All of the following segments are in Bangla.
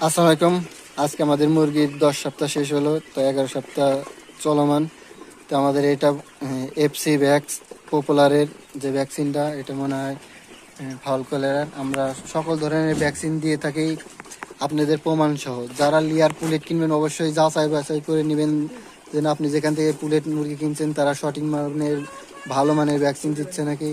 আসসালামু আলাইকুম। আজকে আমাদের মুরগির 10 সপ্তাহ শেষ হলো, তো 11 সপ্তাহ চলমান। তো আমাদের এটা এফসি ভ্যাক্স পপুলারের যে ভ্যাকসিনটা, এটা মনে হয় ফাউল কলেরার। আমরা সকল ধরনের ভ্যাকসিন দিয়ে থাকি আপনাদের প্রমাণ সহ। যারা লিয়ার পুলেট কিনবেন অবশ্যই যাচাই বাছাই করে নেবেন, যেন আপনি যেখান থেকে পুলেট মুরগি কিনছেন তারা সঠিক মানের ভালো মানের ভ্যাকসিন দিচ্ছে নাকি।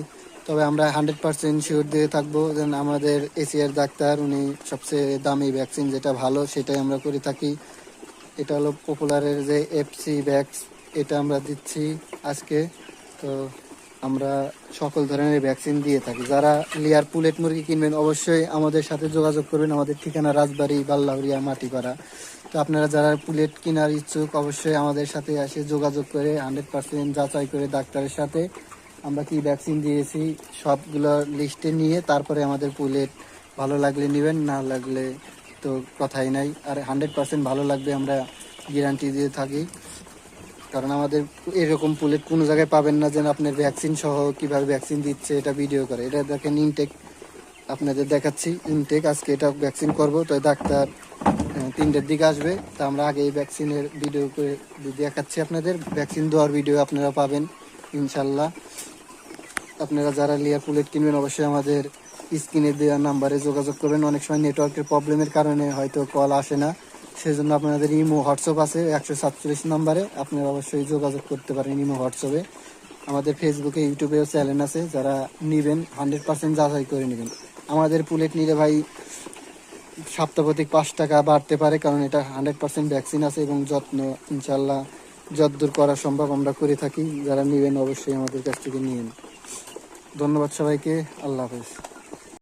তবে আমরা 100% শিওর দিয়ে থাকবো, যেন আমাদের এশিয়ার ডাক্তার উনি সবচেয়ে দামি ভ্যাকসিন যেটা ভালো সেটাই আমরা করে থাকি। এটা হলো পপুলারের যে এফসি ভ্যাক্স, এটা আমরা দিচ্ছি আজকে। তো আমরা সকল ধরনের ভ্যাকসিন দিয়ে থাকি। যারা লিয়ার পুলেট মুরগি কিনবেন অবশ্যই আমাদের সাথে যোগাযোগ করবেন। আমাদের ঠিকানা রাজবাড়ী, বাল্লাহরিয়া, মাটিপাড়া। তো আপনারা যারা পুলেট কেনার ইচ্ছুক অবশ্যই আমাদের সাথে এসে যোগাযোগ করে 100% যাচাই করে ডাক্তারের সাথে আমরা কি ভ্যাকসিন দিয়েছি সবগুলো লিস্টে নিয়ে তারপরে আমাদের পুলেট ভালো লাগলে নেবেন, না লাগলে তো কথাই নাই। আর 100% ভালো লাগবে আমরা গ্যারান্টি দিয়ে থাকি, কারণ আমাদের এরকম পুলেট কোনো জায়গায় পাবেন না যেন আপনার ভ্যাকসিন সহ কিভাবে ভ্যাকসিন দিচ্ছে এটা ভিডিও করে। এটা দেখেন ইনটেক, আপনাদের দেখাচ্ছি ইনটেক। আজকে এটা ভ্যাকসিন করব, তো ডাক্তার 3টের দিকে আসবে। তা আমরা আগে এই ভ্যাকসিনের ভিডিও করে দেখাচ্ছি আপনাদের। ভ্যাকসিন দেওয়ার ভিডিও আপনারা পাবেন ইনশাল্লাহ। আপনারা যারা লিয়ার পুলেট কিনবেন অবশ্যই আমাদের স্ক্রিনে দেওয়া নাম্বারে যোগাযোগ করবেন। অনেক সময় নেটওয়ার্কের প্রবলেমের কারণে হয়তো কল আসে না, সেজন্য আপনাদের ইমো হোয়াটসঅ্যাপ আছে 147 নাম্বারে, আপনারা অবশ্যই যোগাযোগ করতে পারেন ইমো হোয়াটসঅ্যাপে। আমাদের ফেসবুকে ইউটিউবেও চ্যানেল আছে, যারা নেবেন 100% যাচাই করে নেবেন। আমাদের পুলেট নিলে ভাই সপ্তাহপ্রতি 5 টাকা বাড়তে পারে, কারণ এটা 100% ভ্যাকসিন আছে এবং যত্ন ইনশাল্লাহ যতদূর করা সম্ভব আমরা করে থাকি। যারা নেবেন অবশ্যই আমাদের কাছ থেকে নিন। ধন্যবাদ সবাইকে, আল্লাহ হাফেজ।